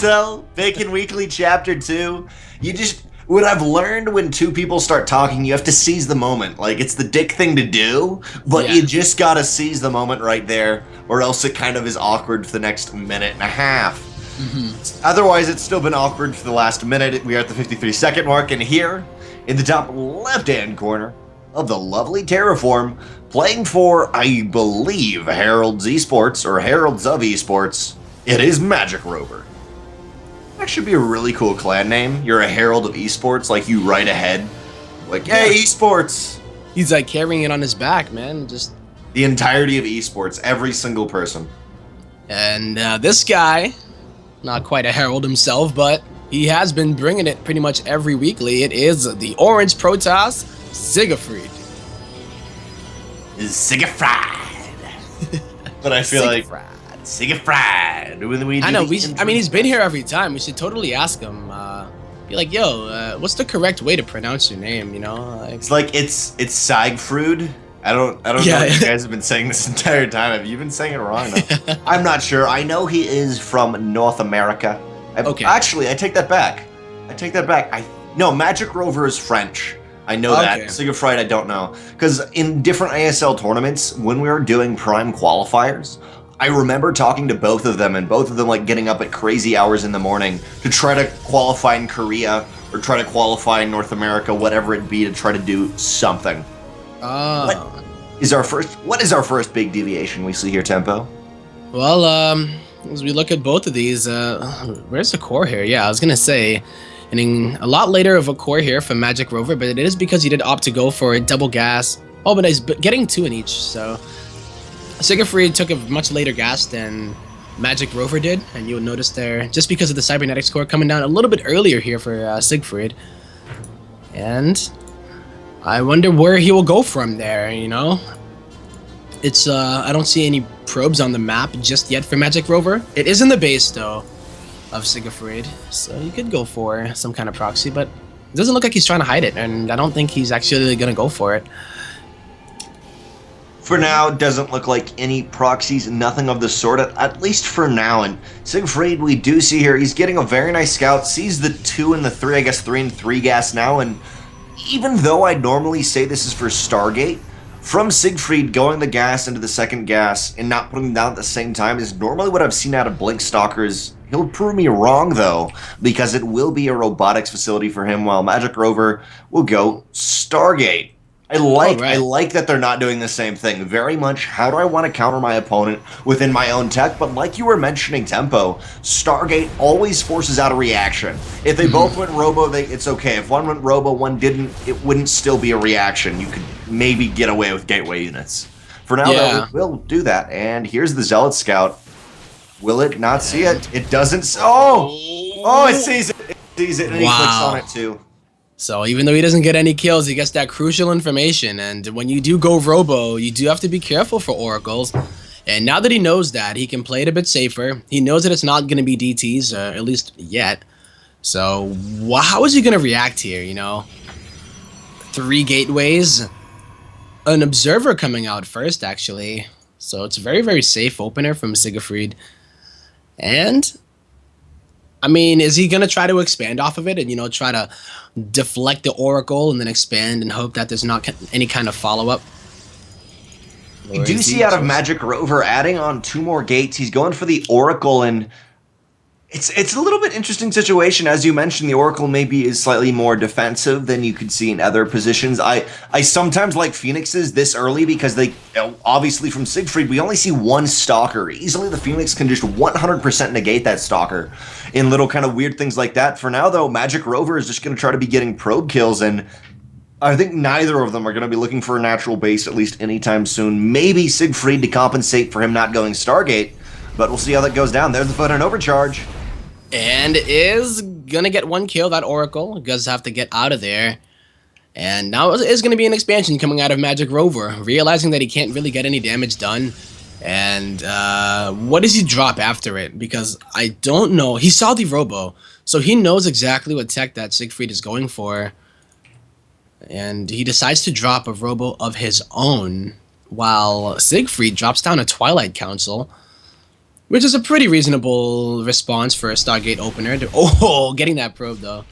ASL, Bacon Weekly Chapter 2. What I've learned when two people start talking, you have to seize the moment. Like, it's the dick thing to do, but Yeah. you just gotta seize the moment right there, or else it kind of is awkward for the next minute and a half. Otherwise, it's still been awkward for the last minute. We are at the 53-second mark, and here, in the top left-hand corner of the lovely Terraform, playing for, I believe, Herald's Esports, or Heralds of Esports, it is MagicRover. That should be a really cool clan name. You're a Herald of Esports, like you right ahead. Like, hey, Esports! He's like carrying it on his back, man. Just The entirety of Esports, every single person. And this guy, not quite a herald himself, but he has been bringing it pretty much every weekly. It is the Orange Protoss, Seigifried. Seigifried. But I feel like Seigifried. I know. I mean, he's been here every time. We should totally ask him. Be like, yo, what's the correct way to pronounce your name? You know, like, it's Seigifried. I don't know if you guys have been saying this entire time. Have you been saying it wrong? No. I'm not sure. I know he is from North America. Okay. Actually, I take that back. No, MagicRover is French. I know that. Seigifried, I don't know. Because in different ASL tournaments, when we were doing Prime qualifiers, I remember talking to both of them, and both of them like getting up at crazy hours in the morning to try to qualify in Korea or try to qualify in North America, whatever it be, to try to do something. What is our first big deviation we see here, Tempo? Well, as we look at both of these, where's the core here? Yeah, I was gonna say, getting a lot later of a core here from MagicRover, but it is because he did opt to go for a double gas. Oh, but he's getting two in each, so Seigifried took a much later gas than MagicRover did, and you would notice there, just because of the cybernetics core coming down a little bit earlier here for Seigifried. And I wonder where he will go from there, you know? It's, I don't see any probes on the map just yet for MagicRover. It is in the base, though, of Seigifried, so you could go for some kind of proxy, but it doesn't look like he's trying to hide it, and I don't think he's actually gonna go for it. For now, it doesn't look like any proxies, nothing of the sort, at least for now. And Seigifried, we do see here, he's getting a very nice scout, sees the 2 and the 3, I guess 3 and 3 gas now, and even though I normally say this is for Stargate, from Seigifried going the gas into the second gas and not putting them down at the same time is normally what I've seen out of Blink Stalkers. He'll prove me wrong, though, because it will be a robotics facility for him, while MagicRover will go Stargate. I like that they're not doing the same thing. Very much, how do I want to counter my opponent within my own tech? But like you were mentioning, Tempo, Stargate always forces out a reaction. If they both went Robo, it's okay. If one went Robo, one didn't, it wouldn't still be a reaction. You could maybe get away with gateway units. For now, though, we'll do that. And here's the Zealot Scout. Will it not see it? It doesn't. Oh, it sees it. It sees it, and he clicks on it, too. So even though he doesn't get any kills, he gets that crucial information. And when you do go Robo, you do have to be careful for Oracles. And now that he knows that, he can play it a bit safer. He knows that it's not going to be DTs, at least yet. So how is he going to react here, you know? 3 gateways. An Observer coming out first, actually. So it's a very, very safe opener from Seigifried. And I mean, is he going to try to expand off of it and, you know, try to deflect the Oracle and then expand and hope that there's not any kind of follow-up? You do see out of MagicRover adding on 2 more gates. He's going for the Oracle, and it's a little bit interesting situation. As you mentioned, the Oracle maybe is slightly more defensive than you could see in other positions. I sometimes like Phoenixes this early because they, obviously from Seigifried, we only see 1 Stalker. Easily the Phoenix can just 100% negate that Stalker in little kind of weird things like that. For now, though, MagicRover is just going to try to be getting probe kills, and I think neither of them are going to be looking for a natural base, at least anytime soon. Maybe Seigifried to compensate for him not going Stargate, but we'll see how that goes down. There's the photon overcharge. And is going to get 1 kill, that Oracle. Does have to get out of there. And now it is going to be an expansion coming out of MagicRover, realizing that he can't really get any damage done. And what does he drop after it? Because I don't know. He saw the Robo, so he knows exactly what tech that Seigifried is going for. And he decides to drop a Robo of his own, while Seigifried drops down a Twilight Council. which is a pretty reasonable response for a Stargate opener. Oh, getting that probe though.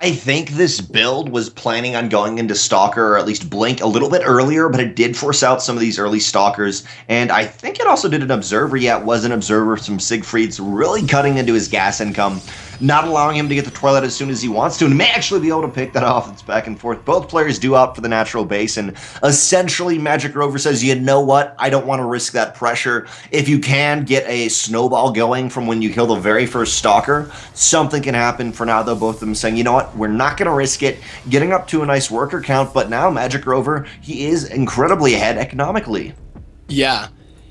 I think this build was planning on going into Stalker or at least Blink a little bit earlier, but it did force out some of these early Stalkers. And I think it also did an Observer. Yeah, it was an Observer from Seigifried's really cutting into his gas income, not allowing him to get the Twilight as soon as he wants to, and may actually be able to pick that off. It's back and forth. Both players do opt for the natural base, and essentially MagicRover says, you know what? I don't want to risk that pressure. If you can get a snowball going from when you kill the very first Stalker, something can happen. For now, though, both of them saying, you know what? We're not going to risk it. Getting up to a nice worker count, but now MagicRover, he is incredibly ahead economically. Yeah,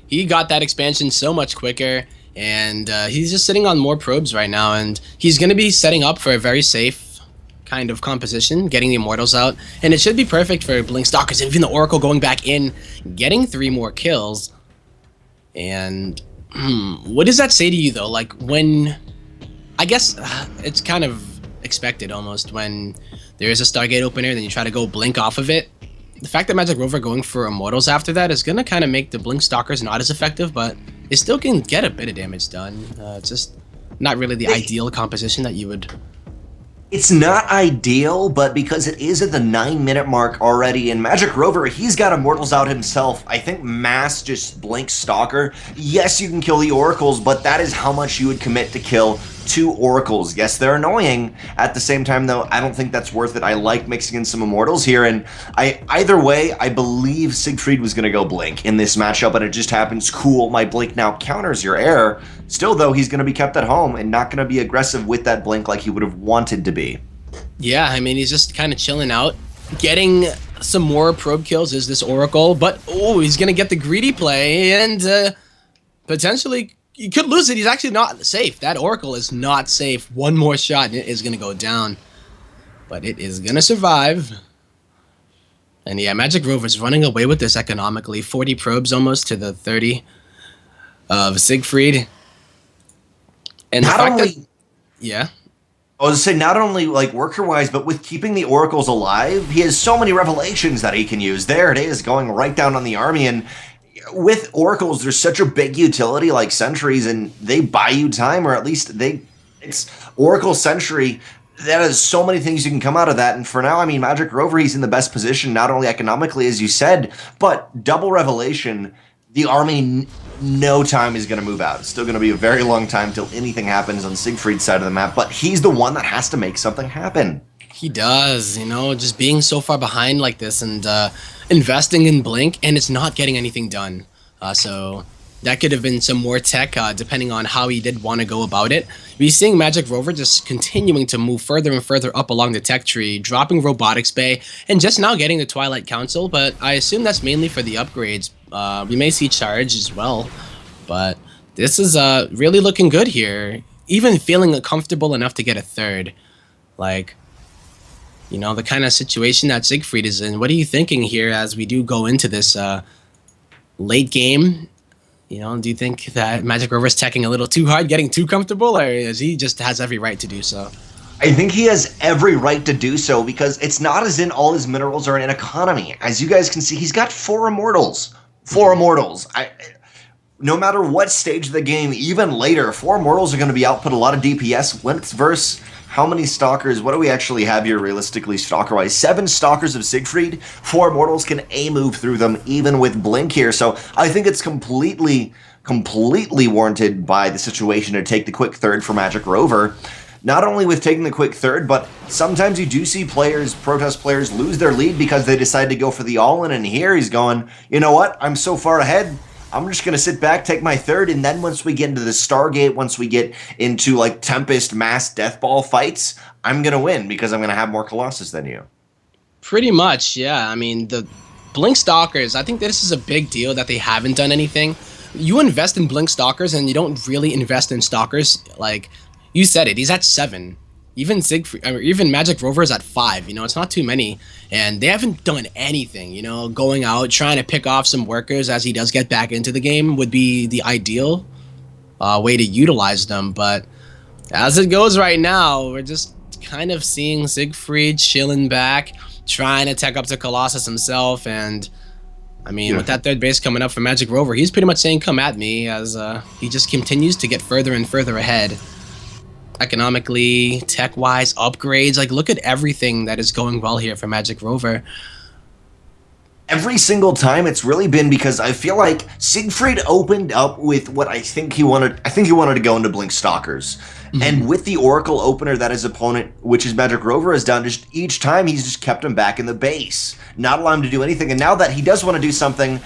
he got that expansion so much quicker, and he's just sitting on more probes right now, and he's going to be setting up for a very safe kind of composition, getting the Immortals out, and it should be perfect for Blink Stalkers, even the Oracle going back in, getting 3 more kills. And what does that say to you, though? Like, when... I guess it's kind of expected, almost, when there is a Stargate opener, then you try to go Blink off of it. The fact that MagicRover going for Immortals after that is going to kind of make the Blink Stalkers not as effective, but it still can get a bit of damage done. It's just not really the ideal composition that you would... It's not ideal, but because it is at the 9-minute mark already, and MagicRover, he's got Immortals out himself. I think mass just Blink Stalker. Yes, you can kill the Oracles, but that is how much you would commit to kill 2 Oracles. Yes, they're annoying. At the same time, though, I don't think that's worth it. I like mixing in some Immortals here, and either way, I believe Seigifried was going to go Blink in this matchup, but it just happens. Cool, my Blink now counters your air. Still, though, he's going to be kept at home and not going to be aggressive with that Blink like he would have wanted to be. Yeah, I mean, he's just kind of chilling out. Getting some more probe kills is this Oracle, but oh, he's going to get the greedy play, and potentially he could lose it. He's actually not safe. That Oracle is not safe. One more shot and it is going to go down. But it is going to survive. And yeah, MagicRover's running away with this economically. 40 probes almost to the 30 of Seigifried. And not only... Yeah. I was saying, not only like worker-wise, but with keeping the Oracles alive, he has so many revelations that he can use. There it is, going right down on the army, and with Oracles, there's such a big utility like Sentries, and they buy you time, or at least it's Oracle Sentry. That is so many things you can come out of that, and for now, I mean, MagicRover, he's in the best position, not only economically, as you said, but double revelation. The army, no time is going to move out. It's still going to be a very long time till anything happens on Seigifried's side of the map, but he's the one that has to make something happen. He does, you know, just being so far behind like this and investing in Blink, and it's not getting anything done. So that could have been some more tech, depending on how he did want to go about it. We're seeing MagicRover just continuing to move further and further up along the tech tree, dropping Robotics Bay, and just now getting the Twilight Council, but I assume that's mainly for the upgrades. We may see Charge as well, but this is really looking good here. Even feeling comfortable enough to get a 3rd. Like, you know, the kind of situation that Seigifried is in. What are you thinking here as we do go into this late game? You know, do you think that MagicRover is teching a little too hard, getting too comfortable, or is he just has every right to do so? I think he has every right to do so, because it's not as in all his minerals are in economy. As you guys can see, he's got 4 Immortals. 4 Immortals. No matter what stage of the game, even later, 4 Immortals are going to be output a lot of DPS. When it's versus how many Stalkers, what do we actually have here realistically Stalker-wise? 7 Stalkers of Seigifried, 4 Immortals can A-move through them, even with Blink here. So I think it's completely warranted by the situation to take the quick 3rd for MagicRover. Not only with taking the quick 3rd, but sometimes you do see players, Protest players, lose their lead because they decide to go for the all-in, and here he's going, you know what, I'm so far ahead, I'm just going to sit back, take my 3rd, and then once we get into the Stargate, once we get into like Tempest mass Deathball fights, I'm going to win because I'm going to have more Colossus than you. Pretty much, yeah. I mean, the Blink Stalkers, I think this is a big deal that they haven't done anything. You invest in Blink Stalkers and you don't really invest in Stalkers, like... You said it. He's at 7. Even even MagicRover is at 5. You know, it's not too many, and they haven't done anything. You know, going out trying to pick off some workers as he does get back into the game would be the ideal way to utilize them. But as it goes right now, we're just kind of seeing Seigifried chilling back, trying to tech up to Colossus himself, and I mean, with that third base coming up for MagicRover, he's pretty much saying, come at me, as he just continues to get further and further ahead. Economically, tech-wise, upgrades, like, look at everything that is going well here for MagicRover. Every single time it's really been because I feel like Seigifried opened up with what I think he wanted. I think he wanted to go into Blink Stalkers. And with the Oracle opener that his opponent, which is MagicRover, has done, just each time he's just kept him back in the base, not allow him to do anything. And now that he does want to do something,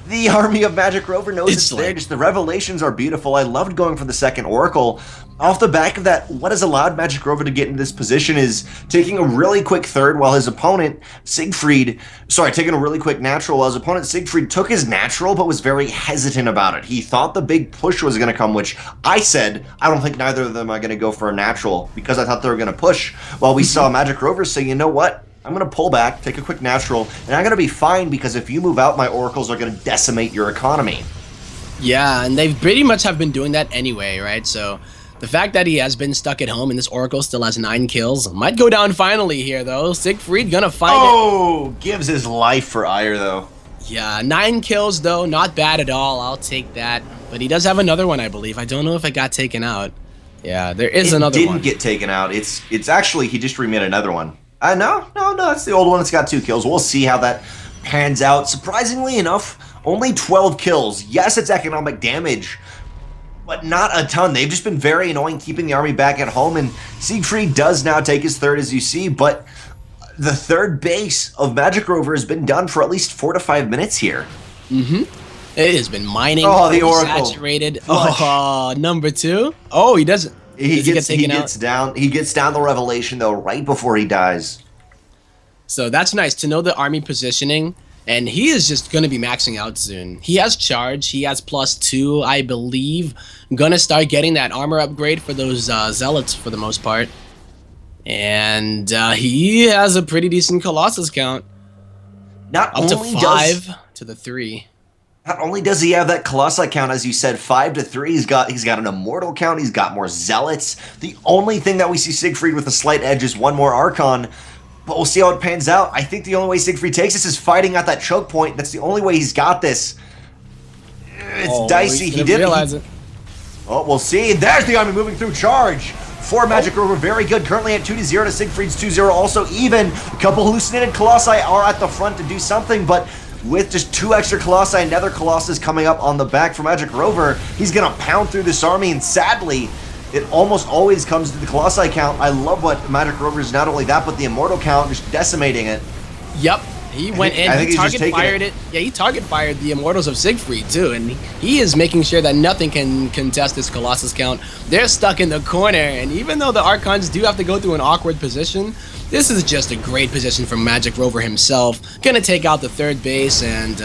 the army of MagicRover knows it's there. Just the revelations are beautiful. I loved going for the second Oracle. Off the back of that, what has allowed MagicRover to get into this position is taking a really quick third while his opponent, taking a really quick natural while his opponent, Seigifried, took his natural but was very hesitant about it. He thought the big push was going to come, which I said, I don't think neither of them are going to go for a natural because I thought they were going to push. While we saw MagicRover say, you know what? I'm going to pull back, take a quick natural, and I'm going to be fine because if you move out, my oracles are going to decimate your economy. Yeah, and they pretty much have been doing that anyway, right? So the fact that he has been stuck at home and this oracle still has 9 kills might go down finally here, though. Seigifried gonna find it. Oh, gives his life for ire, though. Yeah, 9 kills, though. Not bad at all. I'll take that. But he does have another one, I believe. I don't know if it got taken out. Yeah, there is another one. It didn't get taken out. It's actually, he just remade another one. No, it's the old one. It's got 2 kills. We'll see how that pans out. Surprisingly enough, only 12 kills. Yes, it's economic damage, but not a ton. They've just been very annoying keeping the army back at home, and Seigifried does now take his third, as you see, but the third base of MagicRover has been done for at least 4 to 5 minutes here. It has been mining. Oh, the Oracle. Saturated. Oh, number 2. Oh, he doesn't. He gets down the revelation, though, right before he dies. So that's nice to know the army positioning. And he is just going to be maxing out soon. He has charge. He has +2, I believe. Going to start getting that armor upgrade for those zealots for the most part. And he has a pretty decent Colossus count. Up to 5 to the 3. Not only does he have that Colossi count, as you said, 5 to 3, he's got an Immortal count, he's got more Zealots. The only thing that we see Seigifried with a slight edge is 1 more Archon, but we'll see how it pans out. I think the only way Seigifried takes this is fighting at that choke point. That's the only way he's got this. It's dicey. He didn't realize it. Oh, we'll see. There's the army moving through charge. For MagicRover, very good. Currently at 2-0 to Seigifried's 2-0. Also even. A couple hallucinated Colossi are at the front to do something, but with just 2 extra Colossi, another Colossus coming up on the back for MagicRover, he's going to pound through this army, and sadly, it almost always comes to the Colossi count. I love what MagicRover is, not only that, but the Immortal count, just decimating it. Yep. He went in, he target fired it. Yeah, he target fired the Immortals of Seigifried too, and he is making sure that nothing can contest this Colossus count. They're stuck in the corner, and even though the Archons do have to go through an awkward position, this is just a great position for MagicRover himself. Gonna take out the third base, and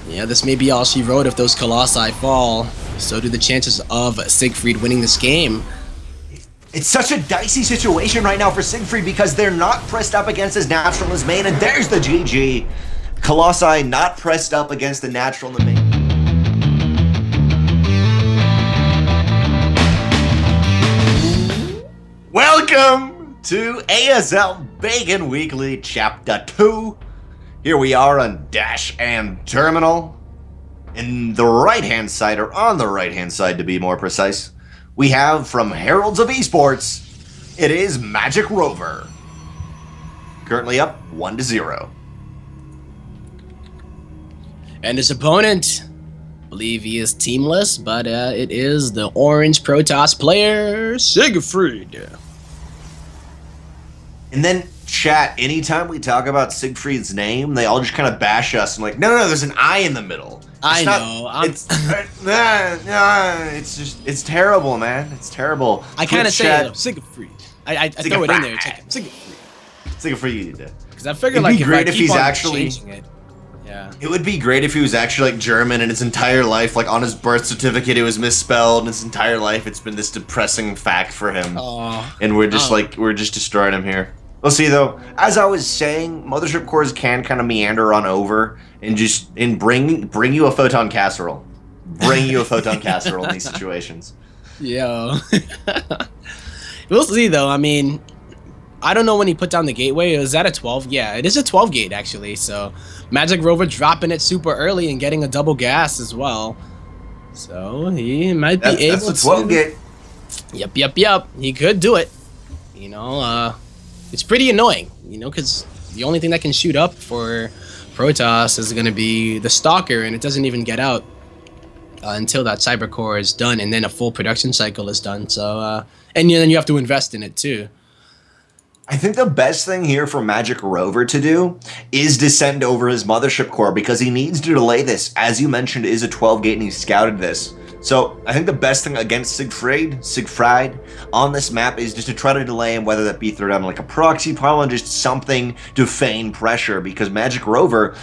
yeah, this may be all she wrote if those Colossi fall. So do the chances of Seigifried winning this game. It's such a dicey situation right now for Seigifried because they're not pressed up against his natural and his main, and there's the GG. Colossi not pressed up against the natural and the main. Welcome to ASL Bacon Weekly Chapter 2. Here we are on Dash and Terminal. In the right-hand side, or on the right-hand side to be more precise, we have from Heralds of Esports, it is MagicRover. Currently up 1-0. And his opponent, I believe he is teamless, but it is the orange Protoss player, Seigifried. And then, chat, anytime we talk about Seigifried's name, they all just kind of bash us and like, no, there's an I in the middle. I know. It's terrible, man. It's terrible. I kind of say it, Seigifried. I throw it in there. Seigifried. Seigifried. Because I figured like if he's actually changing it. Yeah. It would be great if he was actually like German and his entire life, like on his birth certificate, it was misspelled, and his entire life it's been this depressing fact for him. And we're just destroying him here. We'll see though. As I was saying, Mothership cores can kind of meander on over and just bring you a photon casserole. Bring you a photon casserole in these situations. Yo. We'll see though. I mean, I don't know when he put down the gateway. Is that a 12? Yeah, it is a 12 gate actually. So MagicRover dropping it super early and getting a double gas as well. So he might be able to. That's a 12 gate. Yep. He could do it. You know, it's pretty annoying. You know, because the only thing that can shoot up for Protoss is going to be the Stalker, and it doesn't even get out until that Cyber Core is done, and then a full production cycle is done. So, and then you have to invest in it too. I think the best thing here for MagicRover to do is descend over his mothership core because he needs to delay this. As you mentioned, it is a 12 gate and he scouted this. So I think the best thing against Seigifried on this map is just to try to delay him, whether that be throw down like a proxy pile and just something to feign pressure, because MagicRover,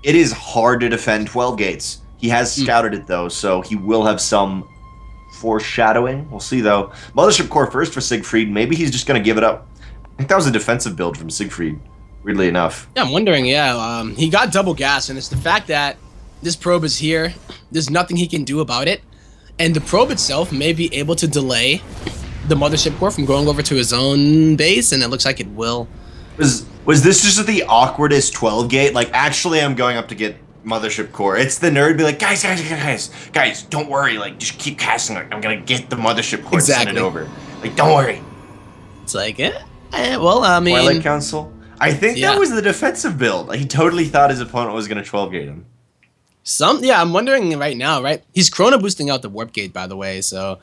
it is hard to defend 12 gates. He has scouted it though, so he will have some foreshadowing. We'll see though. Mothership core first for Seigifried. Maybe he's just going to give it up. I think that was a defensive build from Seigifried, weirdly enough. Yeah, I'm wondering, he got double gas, and it's the fact that this probe is here. There's nothing he can do about it. And the probe itself may be able to delay the mothership core from going over to his own base, and it looks like it will. Was this just the awkwardest 12 gate? Like, actually, I'm going up to get mothership core. It's the nerd be like, guys, don't worry. Like, just keep casting it. I'm going to get the mothership core and send it over. Like, don't worry. It's like, well, I mean... Twilight Council? I think that was the defensive build. Like, he totally thought his opponent was going to 12 gate him. I'm wondering right now, right? He's chrono boosting out the warp gate, by the way, so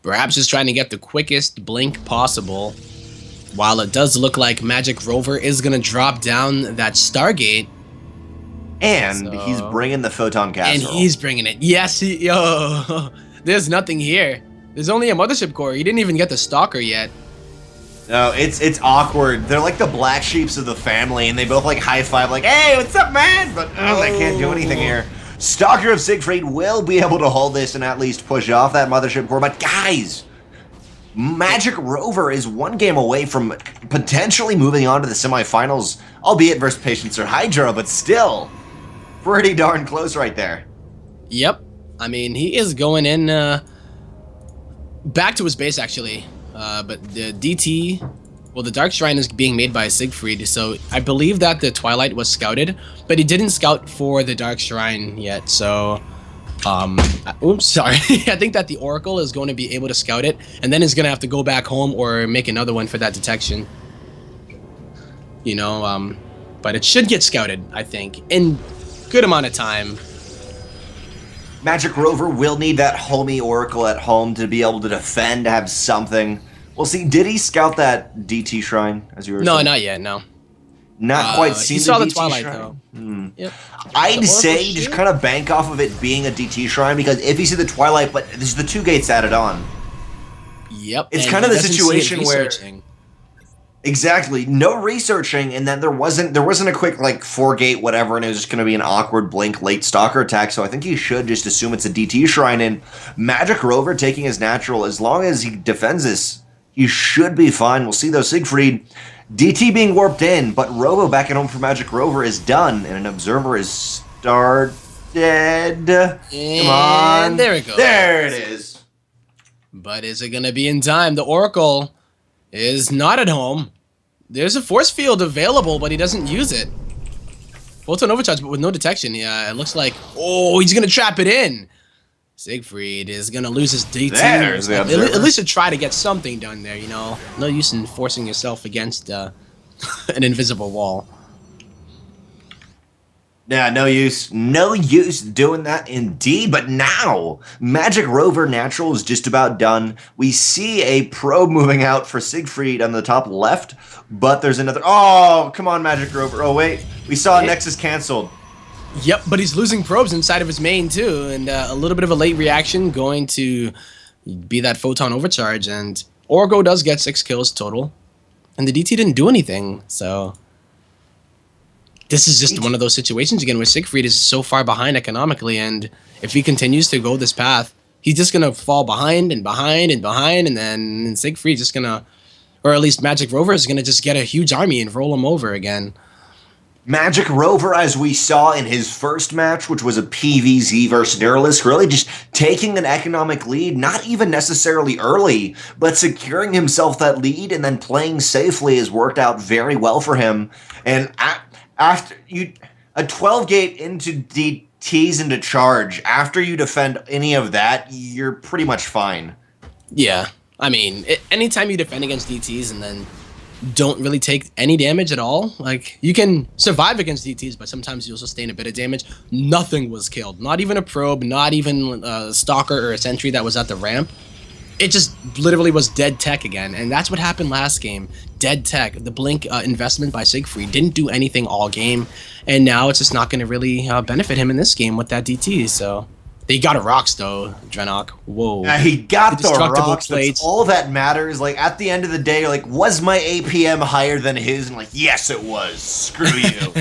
perhaps just trying to get the quickest blink possible. While it does look like MagicRover is going to drop down that Stargate. And he's bringing the Photon Casserole. And he's bringing it. Yes, there's nothing here. There's only a mothership core. He didn't even get the Stalker yet. No, it's awkward. They're like the black sheeps of the family, and they both like high five, like, "Hey, what's up, man?" But they can't do anything here. Stalker of Seigifried will be able to hold this and at least push off that mothership core. But guys, MagicRover is one game away from potentially moving on to the semifinals, albeit versus Patience or Hydra, but still pretty darn close right there. Yep. I mean, he is going in back to his base actually. But the DT, well, the Dark Shrine is being made by Seigifried, so I believe that the Twilight was scouted, but he didn't scout for the Dark Shrine yet, so, oops, sorry. I think that the Oracle is going to be able to scout it, and then he's going to have to go back home or make another one for that detection. You know, but it should get scouted, I think, in good amount of time. MagicRover will need that homie Oracle at home to be able to defend, to have something. Well, see, did he scout that DT shrine, as you were saying? No, not yet, no. Not quite seen he saw the DT Twilight, shrine. though. Yep. I'd say just kind of bank off of it being a DT shrine, because if you see the Twilight, but there's the 2 gates added on. Yep. It's kind of the situation where... Exactly. No researching, and then there wasn't a quick like 4 gate whatever, and it was just going to be an awkward blink late Stalker attack. So I think he should just assume it's a DT shrine. And MagicRover taking his natural, as long as he defends this, he should be fine. We'll see though. Seigifried, DT being warped in, but Robo back at home for MagicRover is done, and an observer is started. Come on, there it goes. There it is. But is it going to be in time? The Oracle is not at home. There's a force field available, but he doesn't use it. Photon overcharge, but with no detection. Yeah, it looks like... Oh, he's going to trap it in. Seigifried is going to lose his DT. There's the observer. At least to try to get something done there, you know. No use in forcing yourself against an invisible wall. Yeah, no use doing that indeed. But now, MagicRover Natural is just about done. We see a probe moving out for Seigifried on the top left, but there's another... Oh, come on, MagicRover. Oh, wait. We saw Nexus canceled. Yep, but he's losing probes inside of his main, too, and a little bit of a late reaction going to be that Photon Overcharge, and Orgo does get 6 kills total, and the DT didn't do anything, so... This is just one of those situations again where Seigifried is so far behind economically, and if he continues to go this path, he's just gonna fall behind and behind and behind, and then Seigifried just gonna, or at least MagicRover is gonna just get a huge army and roll him over again. MagicRover, as we saw in his first match, which was a PvZ versus Nerlus, really just taking an economic lead, not even necessarily early, but securing himself that lead and then playing safely has worked out very well for him. And after a 12 gate into DTs into charge, after you defend any of that, you're pretty much fine. Yeah, I mean, anytime you defend against DTs and then don't really take any damage at all, like, you can survive against DTs, but sometimes you'll sustain a bit of damage. Nothing was killed, not even a probe, not even a stalker or a sentry that was at the ramp. It just literally was dead tech again, and that's what happened last game. Dead tech. The blink investment by Seigifried didn't do anything all game, and now it's just not going to really benefit him in this game with that DT. So he got a rocks though, Drenok. Whoa. Yeah, he got the rocks. Plates. That's all that matters. Like, at the end of the day, like, was my APM higher than his? And like, yes, it was. Screw you.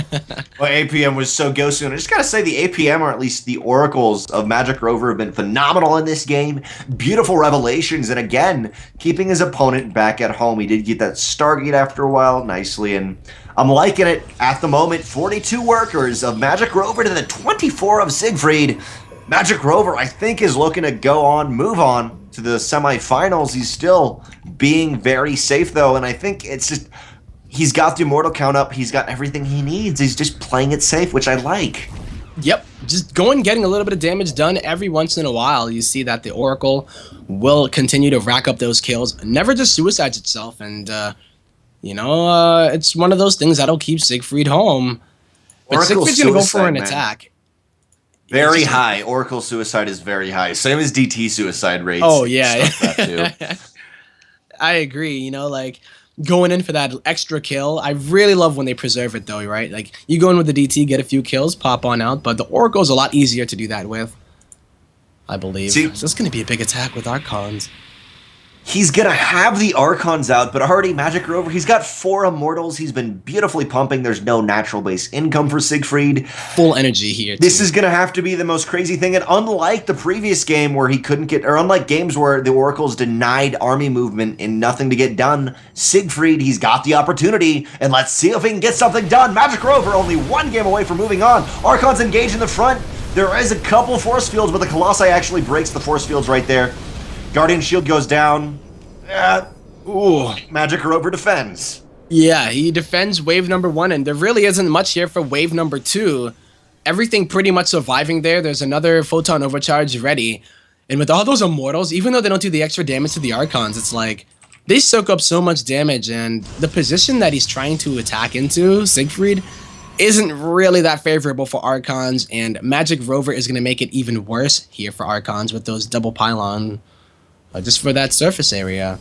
My APM was so ghosty. And I just gotta say, the APM, or at least the oracles of MagicRover, have been phenomenal in this game. Beautiful revelations, and again, keeping his opponent back at home. He did get that Stargate after a while nicely, and I'm liking it at the moment. 42 workers of MagicRover to the 24 of Seigifried. MagicRover, I think, is looking to move on to the semifinals. He's still being very safe, though, and I think it's just, he's got the immortal count up. He's got everything he needs. He's just playing it safe, which I like. Yep, just getting a little bit of damage done every once in a while. You see that the Oracle will continue to rack up those kills. Never just suicides itself, and, it's one of those things that'll keep Seigifried home. But Seigifried's going to go for an attack. Very high. Oracle suicide is very high. Same as DT suicide rates. Oh, yeah. That too. I agree. Like, going in for that extra kill. I really love when they preserve it, though, right? Like, you go in with the DT, get a few kills, pop on out. But the Oracle's a lot easier to do that with, I believe. So it's going to be a big attack with Archons. He's going to have the Archons out, but already MagicRover, he's got 4 Immortals. He's been beautifully pumping. There's no natural base income for Seigifried. Full energy here, too. This is going to have to be the most crazy thing. And unlike the previous game where he couldn't get, or unlike games where the Oracles denied army movement and nothing to get done, Seigifried, he's got the opportunity. And let's see if he can get something done. MagicRover only 1 game away from moving on. Archons engage in the front. There is a couple force fields, but the Colossi actually breaks the force fields right there. Guardian Shield goes down. MagicRover defends. Yeah, he defends wave number 1, and there really isn't much here for wave number 2. Everything pretty much surviving there. There's another Photon Overcharge ready. And with all those Immortals, even though they don't do the extra damage to the Archons, it's like, they soak up so much damage, and the position that he's trying to attack into, Seigifried, isn't really that favorable for Archons, and MagicRover is going to make it even worse here for Archons with those double pylon. Just for that surface area.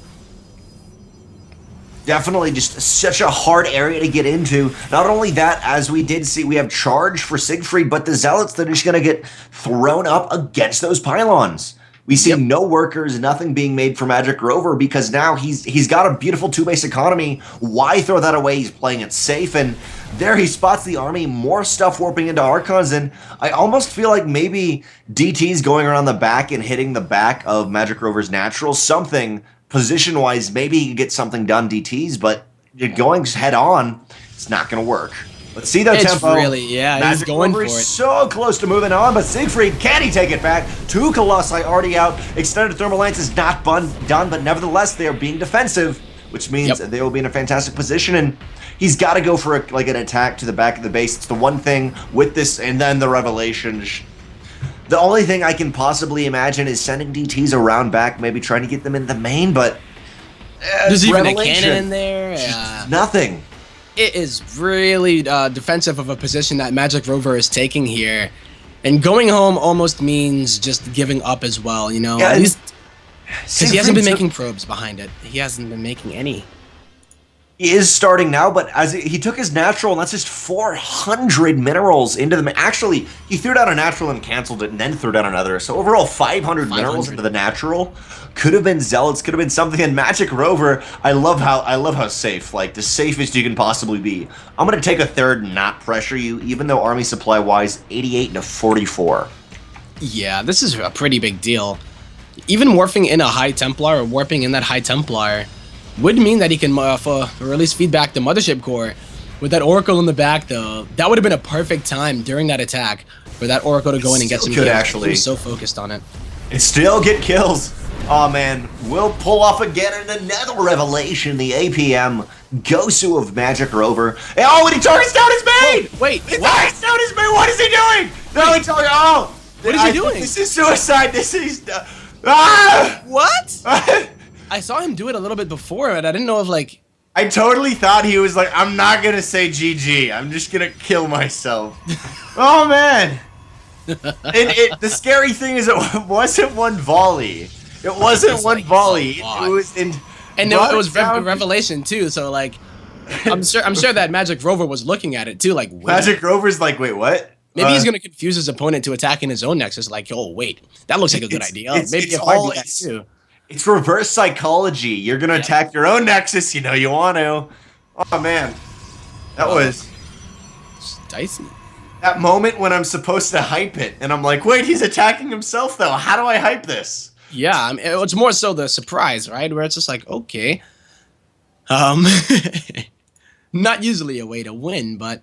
Definitely just such a hard area to get into. Not only that, as we did see, we have charge for Seigifried, but the Zealots that are just going to get thrown up against those pylons. We see no workers, nothing being made for MagicRover because now he's got a beautiful 2-base economy. Why throw that away? He's playing it safe, and there he spots the army, more stuff warping into Archons, and I almost feel like maybe DT's going around the back and hitting the back of MagicRover's natural. Something, position-wise, maybe he can get something done, DT's, but going head-on, it's not going to work. Let's see that tempo. Really, yeah, he's going for it. So close to moving on, but Seigifried, can he take it back? 2 Colossi already out. Extended Thermal Lance is not done, but nevertheless, they are being defensive, which means they will be in a fantastic position, and he's got to go for an attack to the back of the base. It's the one thing with this, and then the revelation. The only thing I can possibly imagine is sending DTs around back, maybe trying to get them in the main, but there's even a cannon in there. Yeah. Nothing. It is really defensive of a position that MagicRover is taking here. And going home almost means just giving up as well, Yeah, at least because he hasn't been making probes behind it. He hasn't been making any. He is starting now, but as he took his natural, and that's just 400 minerals into the... Actually, he threw down a natural and canceled it, and then threw down another. So overall, 500 minerals into the natural. Could have been Zealots, could have been something. And MagicRover, I love how safe, like the safest you can possibly be. I'm going to take a third and not pressure you, even though army supply-wise, 88 to 44. Yeah, this is a pretty big deal. Even morphing in a High Templar or warping in that High Templar would mean that he can release feedback to Mothership Core. With that Oracle in the back, though, that would have been a perfect time during that attack for that Oracle to go in and get some kills. Actually. He was so focused on it. And still get kills. Oh man, we'll pull off again in another revelation. The APM Gosu of MagicRover. Oh, and he targets down his main! Whoa, wait, he targets down his main! What is he doing? No, he targets. Oh! What is he doing? This is suicide. This is. Ah! What? I saw him do it a little bit before, but I didn't know if like. I totally thought he was like, I'm not gonna say GG. I'm just gonna kill myself. Oh man! The scary thing is, it wasn't one volley. It wasn't one volley. It was in. And it was revelation too. So like, I'm sure that MagicRover was looking at it too. Like, MagicRover's like, wait, what? Maybe he's gonna confuse his opponent to attacking his own Nexus. Like, oh wait, that looks like a good idea. Maybe if I do that too. It's reverse psychology. You're gonna attack your own Nexus. You know you want to. Oh man, that was dicey. That moment when I'm supposed to hype it, and I'm like, wait, he's attacking himself though. How do I hype this? Yeah, I mean, it's more so the surprise, right? Where it's just like, okay, not usually a way to win, but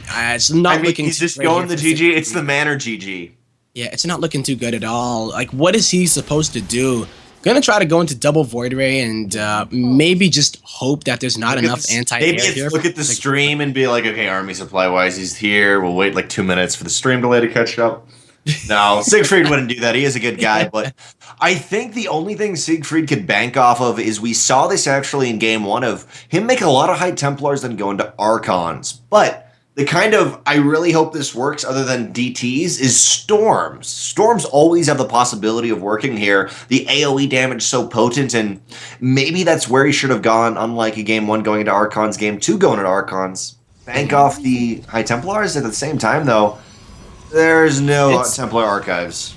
it's not looking. He's just going the GG. It's the manner GG. Yeah, it's not looking too good at all. Like, what is he supposed to do? Gonna try to go into double Void Ray and maybe just hope that there's not enough anti-air here. Look at the stream and be like, okay, army supply-wise, he's here. We'll wait like 2 minutes for the stream delay to catch up. No, Seigifried wouldn't do that. He is a good guy, but I think the only thing Seigifried could bank off of is we saw this actually in game 1 of him make a lot of High Templars and go into Archons, but the kind of, I really hope this works other than DTs, is Storms. Storms always have the possibility of working here. The AoE damage so potent, and maybe that's where he should have gone, unlike a game 1 going into Archons, game 2 going into Archons. Bank off the High Templars at the same time, though. There's no Templar archives.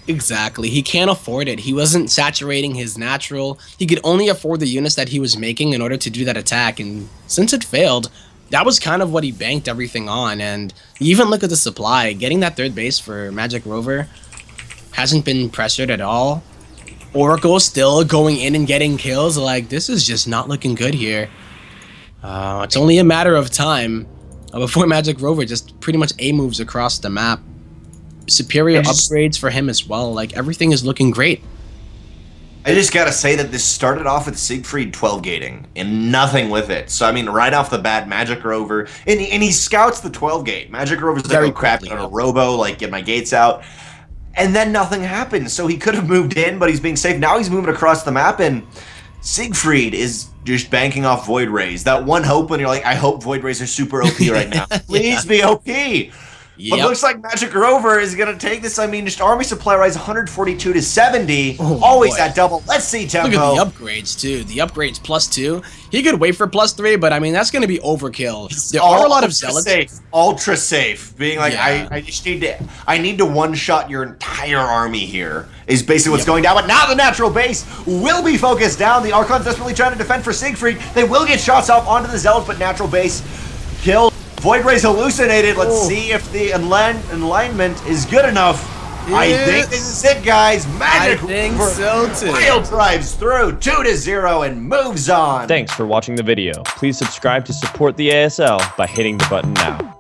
Exactly. He can't afford it. He wasn't saturating his natural. He could only afford the units that he was making in order to do that attack, and since it failed, that was kind of what he banked everything on. And you even look at the supply. Getting that third base for MagicRover hasn't been pressured at all. Oracle still going in and getting kills. Like, this is just not looking good here. It's only a matter of time before MagicRover just pretty much A-moves across the map. Superior upgrades for him as well. Like, everything is looking great. I just gotta say that this started off with Seigifried 12 gating and nothing with it. So I mean, right off the bat, MagicRover, and he scouts the 12 gate. MagicRover's very crap on a robo, like get my gates out, and then nothing happened. So he could have moved in, but he's being safe. Now he's moving across the map, and Seigifried is just banking off Void Rays. That one hope when you're like, I hope Void Rays are super OP right now. Please be OP. But looks like MagicRover is going to take this. I mean, just army supply rise 142 to 70. Oh, always that double. Let's see tempo. Look at the upgrades, too. The upgrades +2. He could wait for +3, but I mean, that's going to be overkill. There are a lot of zealots. Ultra safe. Being like, I just need to one-shot your entire army here is basically what's going down. But now the natural base will be focused down. The Archons desperately trying to defend for Seigifried. They will get shots off onto the zealots, but natural base killed. Void Ray's hallucinated. Let's see if the alignment is good enough. I think this is it, guys. MagicRover Wild drives through 2-0 and moves on. Thanks for watching the video. Please subscribe to support the ASL by hitting the button now.